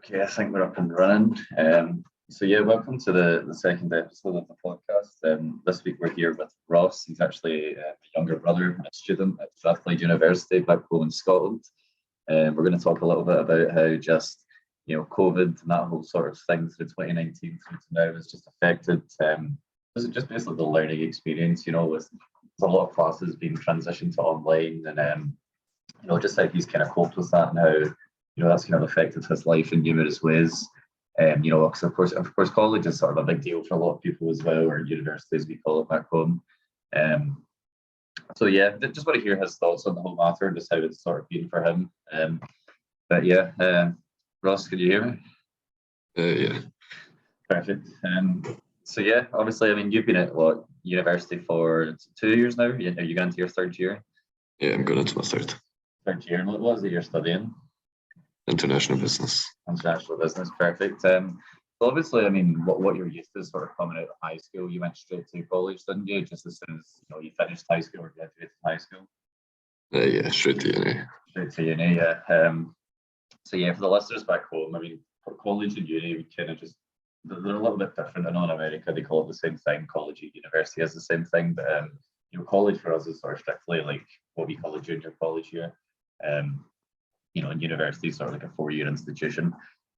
Okay, I think we're up and running. So yeah, welcome to the second episode of the podcast. This week we're here with Ross. He's actually a younger brother, a student at Strathclyde University back home in Scotland. We're going to talk a little bit about how just COVID and that whole sort of thing through 2019 through to now has just affected just basically the learning experience. With a lot of classes being transitioned to online, and just how he's kind of coped with that and how that's kind of affected his life in numerous ways. Because of course, college is sort of a big deal for a lot of people as well, or university as we call it back home. So yeah, just want to hear his thoughts on the whole matter, just how it's sort of been for him. But yeah, Ross, can you hear me? Yeah. Perfect. So yeah, obviously, I mean, you've been at university for 2 years now. Are you going into your third year? Yeah, I'm going into my third. Third year, and what is it you're studying? International business. International business, perfect. So obviously, I mean, what you're used to is sort of coming out of high school. You went straight to college, didn't you? Just as soon as you finished high school or graduated high school. Yeah, straight to uni. Straight to uni, yeah. So yeah, for the listeners back home, I mean, college and uni, we kind of just they're a little bit different. I know in America they call it the same thing. College and university is the same thing, but college for us is sort of strictly like what we call a junior college year. And university is sort of like a 4-year institution.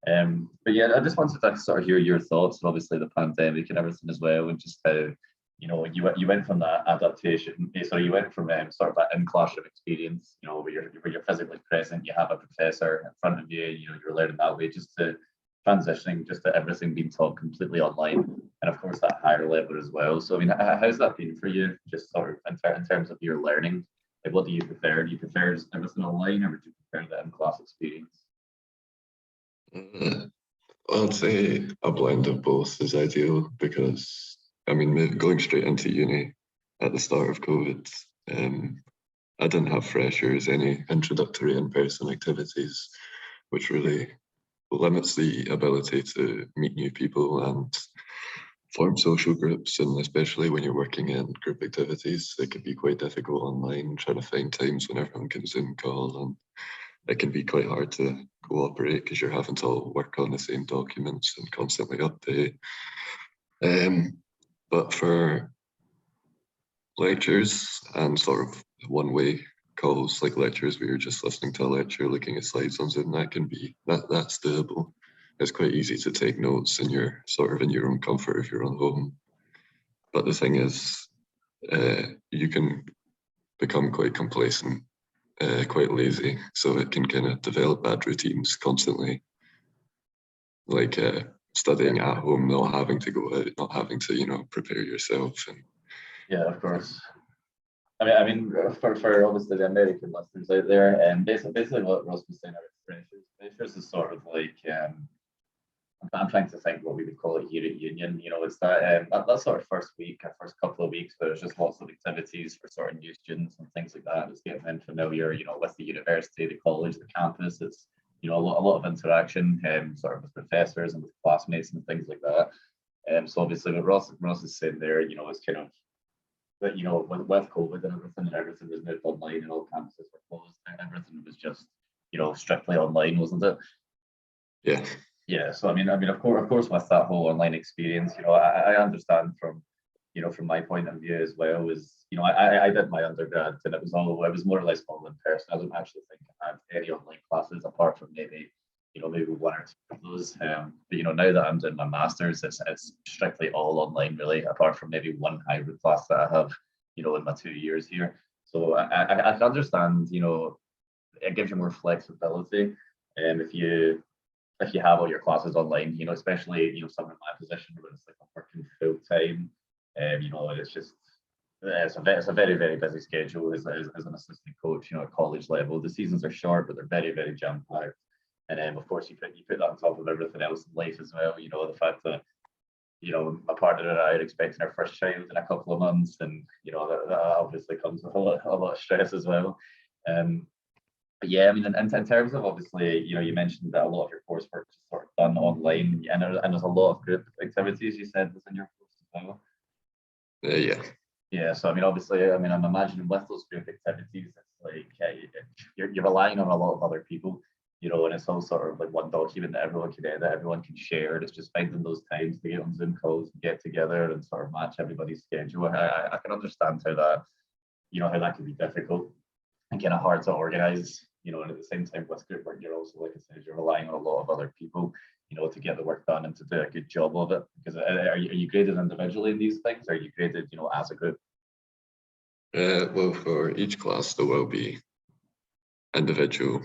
But yeah, I just wanted to sort of hear your thoughts on obviously the pandemic and everything as well, and just how you went from that adaptation. So you went from sort of that in classroom experience, where you're physically present, you have a professor in front of you, you're learning that way, just to transitioning just to everything being taught completely online, and of course that higher level as well. So I mean, how's that been for you, just sort of in terms of your learning? Like, what do you prefer? Do you prefer everything online, or would you prefer the in-class experience? I'd say a blend of both is ideal because, I mean, going straight into uni at the start of COVID, I didn't have freshers, any introductory in-person activities, which really limits the ability to meet new people and form social groups, and especially when you're working in group activities, it can be quite difficult online, trying to find times when everyone can Zoom call, and it can be quite hard to cooperate because you're having to all work on the same documents and constantly update. But for lectures and sort of one-way calls, like lectures where you're just listening to a lecture, looking at slides on Zoom, that's doable. It's quite easy to take notes, and you're sort of in your own comfort if you're on home. But the thing is, you can become quite complacent, quite lazy, so it can kind of develop bad routines constantly, like studying at home, not having to go out, not having to prepare yourself. And yeah, of course. I mean, for obviously the American listeners out there, and basically what Ross was saying about freshers is sort of like I'm trying to think what we would call it here at Union. It's that sort of first week, or first couple of weeks, where there's just lots of activities for sort of new students and things like that. Just getting them familiar, with the university, the college, the campus. It's a lot of interaction, sort of with professors and with classmates and things like that. So obviously, what Ross is saying there, is kind of that with COVID and everything was moved online, and all campuses were closed, and everything was just strictly online, wasn't it? yeah. Yeah, so I mean, of course, with that whole online experience, I understand from my point of view as well. I did my undergrad, and it was more or less all in person. I don't actually think I had any online classes apart from maybe one or two of those. But now that I'm doing my masters, it's strictly all online, really, apart from maybe one hybrid class that I have, in my 2 years here. So I can understand, it gives you more flexibility, if you have all your classes online, especially someone in my position where it's like I'm working full time, it's a very, very busy schedule as an assistant coach, at college level. The seasons are short, but they're very, very jam packed. And then of course you put that on top of everything else in life as well. The fact that my partner and I are expecting our first child in a couple of months, and that obviously comes with a lot of stress as well. But yeah, I mean, in terms of obviously, you mentioned that a lot of your coursework is sort of done online, and there's a lot of group activities you said within your course as well. Yeah. Yeah, so I mean, obviously, I'm imagining with those group activities, it's like you're relying on a lot of other people. you know, and it's all sort of like one document that everyone can edit, everyone can share. And it's just finding those times to get on Zoom calls, get together and sort of match everybody's schedule. I can understand how that, you know, how that can be difficult and kind of hard to organize, you know, and at the same time with group work, you're also, like I said, you're relying on a lot of other people, you know, to get the work done and to do a good job of it. Because are you graded individually in these things? Or are you graded, you know, as a group? Well, for each class, there will be individual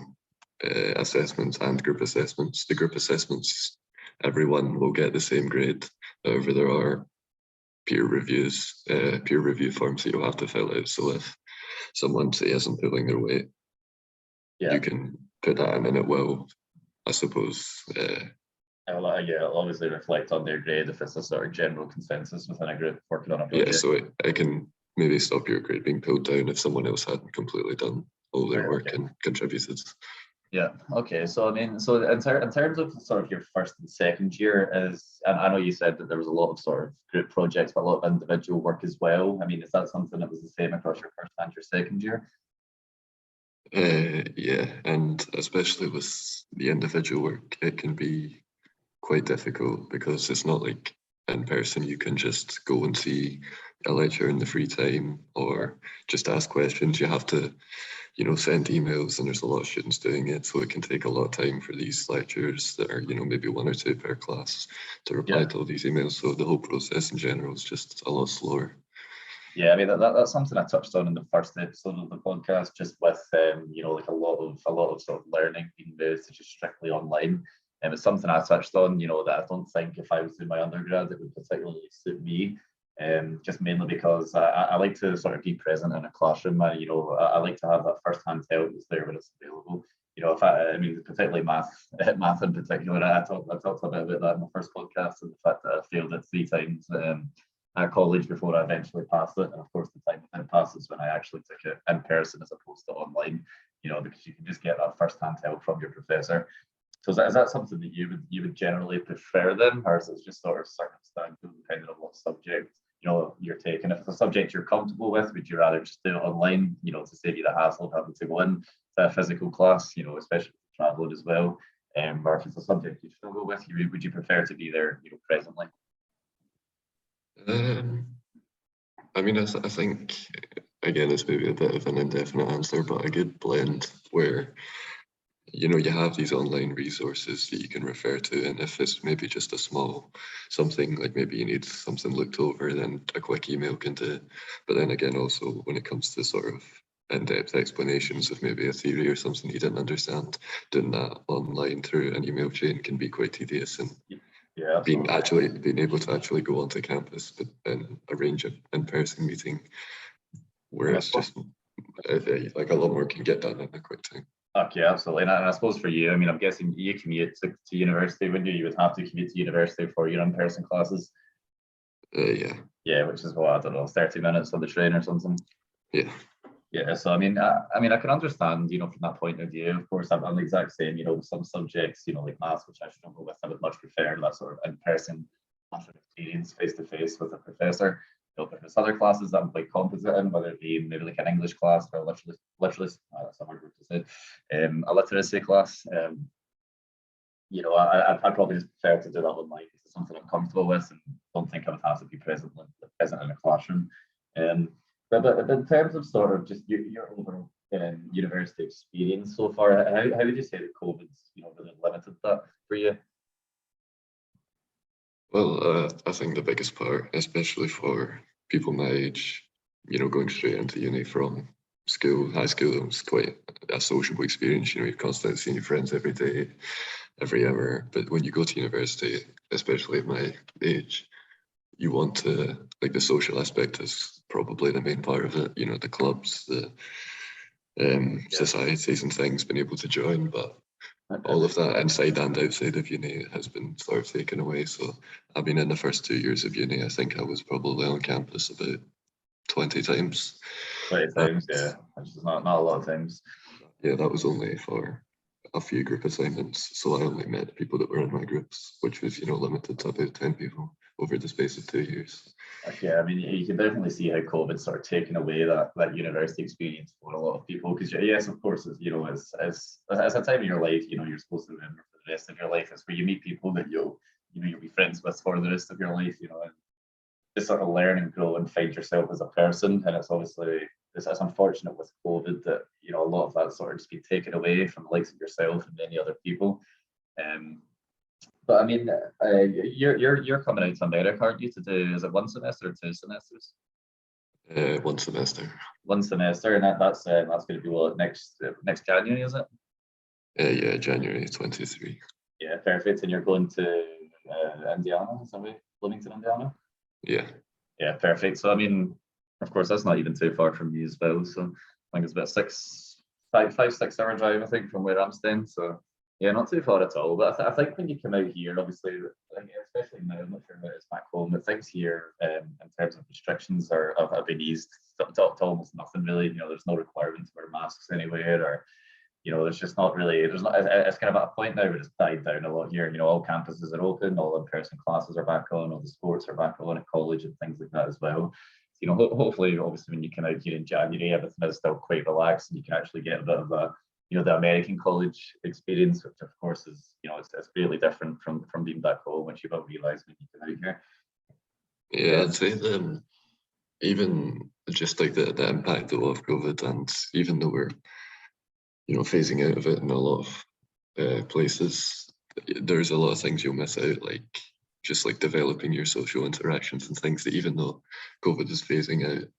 assessments and group assessments. The group assessments, everyone will get the same grade. However, there are peer review forms that you'll have to fill out. So if someone say isn't pulling their weight, you can put that in, and it will, I suppose. It'll obviously reflect on their grade if it's a sort of general consensus within a group working on a project. Yeah, so it can maybe stop your grade being pulled down if someone else hadn't completely done all their work and contributed. Yeah. Okay. So I mean, so in terms of sort of your first and second year, and I know you said that there was a lot of sort of group projects, but a lot of individual work as well. I mean, is that something that was the same across your first and your second year? Yeah, and especially with the individual work, it can be quite difficult because it's not like in person you can just go and see a lecture in the free time or just ask questions. You have to, you know, send emails, and there's a lot of students doing it, so it can take a lot of time for these lectures that are, you know, maybe 1 or 2 per class to reply to all these emails. So the whole process in general is just a lot slower. Yeah, I mean that's something I touched on in the first episode of the podcast, just with you know, like a lot of sort of learning being moved to just strictly online. And it's something I touched on, you know, that I don't think if I was doing my undergrad it would particularly suit me. Just mainly because I like to sort of be present in a classroom. You know, I like to have that first-hand help that's there when it's available. You know, I mean, particularly math in particular. I talked a bit about that in the first podcast, and the fact that I failed it 3 times at college before I eventually passed it. And of course, the time I passed is when I actually took it in person as opposed to online. You know, because you can just get that first-hand help from your professor. So is that something that you would generally prefer then, or is it just sort of circumstantial depending on what subject, you know, you're taking? If it's a subject you're comfortable with, would you rather just do it online, you know, to save you the hassle of having to go in to a physical class, you know, especially traveling as well? Or if it's a subject you struggle with, would you prefer to be there, you know, presently? I mean, I think, again, it's maybe a bit of an indefinite answer, but a good blend where, you know, you have these online resources that you can refer to, and if it's maybe just a small something, like maybe you need something looked over, then a quick email can do. But then again, also when it comes to sort of in-depth explanations of maybe a theory or something you didn't understand, doing that online through an email chain can be quite tedious. And being able to actually go onto campus and arrange an in-person meeting where it's just like a lot more can get done in a quick time. Okay, absolutely. And I suppose for you, I mean, I'm guessing you commute to university, wouldn't you? You would have to commute to university for your in-person classes. Yeah. Yeah, which is what, I don't know, 30 minutes on the train or something. Yeah. Yeah, so I mean, I can understand, you know, from that point of view. Of course, I'm the exact same. You know, with some subjects, you know, like maths, which I struggle with, I would much prefer that sort of in-person experience, face to face with a professor. You know, but there's other classes that I'm quite competent in, whether it be maybe like an English class or literally, that's a hard word to say, a literacy class. You know, I'd probably just prefer to do that online because it's something I'm comfortable with, and don't think I would have to be present in a classroom. But in terms of sort of just your overall university experience so far, how would you say that COVID's, you know, really limited that for you? Well, I think the biggest part, especially for people my age, you know, going straight into uni from school, high school, it was quite a sociable experience. You know, you're constantly seeing your friends every day, every hour. But when you go to university, especially at my age, you want to, like, the social aspect is probably the main part of it. You know, the clubs, the societies and things, been able to join, but all of that inside and outside of uni has been sort of taken away. So I've been in the first 2 years of uni, I think I was probably on campus about 20 times. 20 times, yeah, which is not a lot of times. Yeah, that was only for a few group assignments. So I only met people that were in my groups, which was, you know, limited to about 10 people. over the space of 2 years. Yeah, I mean, you can definitely see how COVID sort of taken away that university experience for a lot of people. Because yes, of course, as you know, as a time in your life, you know, you're supposed to remember for the rest of your life. It's where you meet people that you'll be friends with for the rest of your life. You know, and just sort of learn and grow and find yourself as a person. And it's obviously it's unfortunate with COVID that a lot of that sort of just been taken away from the likes of yourself and many other people. But I mean, you're coming out to America, aren't you? To do, is it 1 semester or 2 semesters? 1 semester. 1 semester, and that's going to be next January, is it? Yeah, January 23. Yeah, perfect. And you're going to Indiana, is that right? Bloomington, Indiana. Yeah. Yeah, perfect. So I mean, of course, that's not even too far from me as well. So I think it's about 6 hour drive, I think, from where I'm staying. So yeah, not too far at all. But I think when you come out here, obviously, especially now, I'm not sure about it's back home, but things here in terms of restrictions have been eased to almost nothing really. There's no requirement to wear masks anywhere, or there's just not really. It's kind of at a point now where it's died down a lot here. All campuses are open, all in-person classes are back on, all the sports are back on at college and things like that as well. Hopefully, obviously, when you come out here in January, everything is still quite relaxed, and you can actually get a bit of a the American college experience, which of course is, it's really different from being back home, which you will realize when you come out here. Yeah, I'd say that even just like the impact of COVID, and even though we're, phasing out of it in a lot of places, there's a lot of things you'll miss out, like just like developing your social interactions and things that even though COVID is phasing out,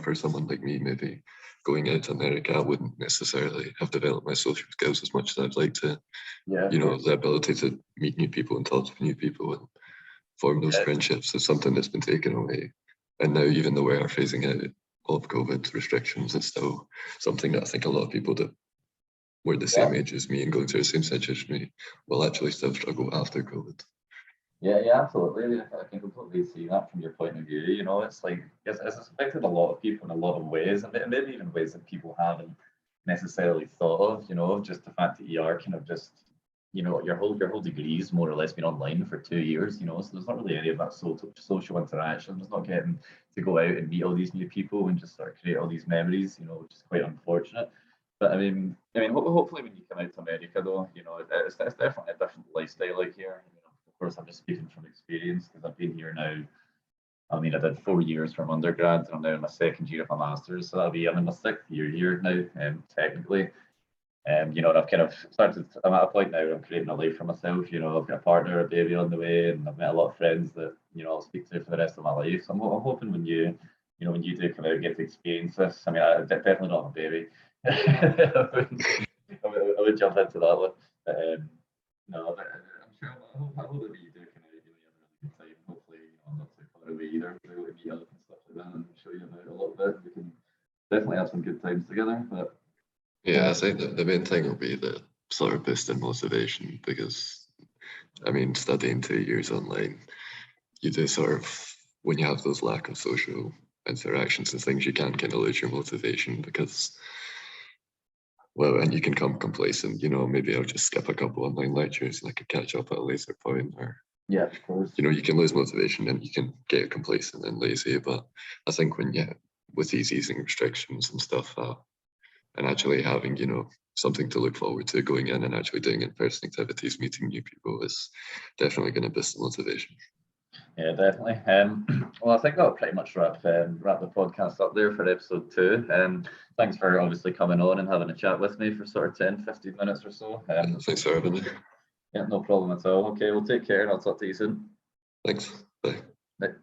for someone like me, maybe going out to America, I wouldn't necessarily have developed my social skills as much as I'd like to. Yeah. The ability to meet new people and talk to new people and form those friendships is something that's been taken away. And now, even though we are phasing out of COVID restrictions, it's still something that I think a lot of people that were the same age as me and going through the same situation as me will actually still struggle after COVID. Yeah, absolutely. I can completely see that from your point of view. It's like it's affected a lot of people in a lot of ways, and maybe even ways that people haven't necessarily thought of. Just the fact that you are kind of just, your whole degree's more or less been online for 2 years. So there's not really any of that social interaction. There's not getting to go out and meet all these new people and just sort of create all these memories. Which is quite unfortunate. But I mean, hopefully when you come out to America, though, it's definitely a different lifestyle out here. Of course, I'm just speaking from experience because I've been here now. I mean, I did 4 years from undergrad, and I'm now in my 2nd year of my master's. So I'm in my 6th year here now, technically. And I've kind of started. I'm at a point now where I'm creating a life for myself. I've got a partner, a baby on the way, and I've met a lot of friends that I'll speak to for the rest of my life. So I'm hoping when you do come out and get to experience this. I mean, I definitely don't have a baby. I would jump into that one. But, no, but I'm sure I hope that you do kind of you have a really good time. Hopefully, I'm not too far away either. So we'll meet up and stuff like that and show you about a little bit. We can definitely have some good times together. But yeah, I think that the main thing will be the sort of boosting motivation because, I mean, studying 2 years online, you do sort of, when you have those lack of social interactions and things, you can kind of lose your motivation because, well, and you can become complacent, maybe I'll just skip a couple online lectures and I could catch up at a later point, or yeah, of course. You can lose motivation and you can get complacent and lazy. But I think with these easing restrictions and stuff, and actually having, something to look forward to going in and actually doing in-person activities, meeting new people is definitely going to boost the motivation. Yeah, definitely. Well, I think that'll pretty much wrap the podcast up there for episode 2. Thanks for obviously coming on and having a chat with me for sort of 10, 15 minutes or so. Thanks for having me. Yeah, no problem at all. Okay, well, take care and I'll talk to you soon. Thanks. Bye. Bye.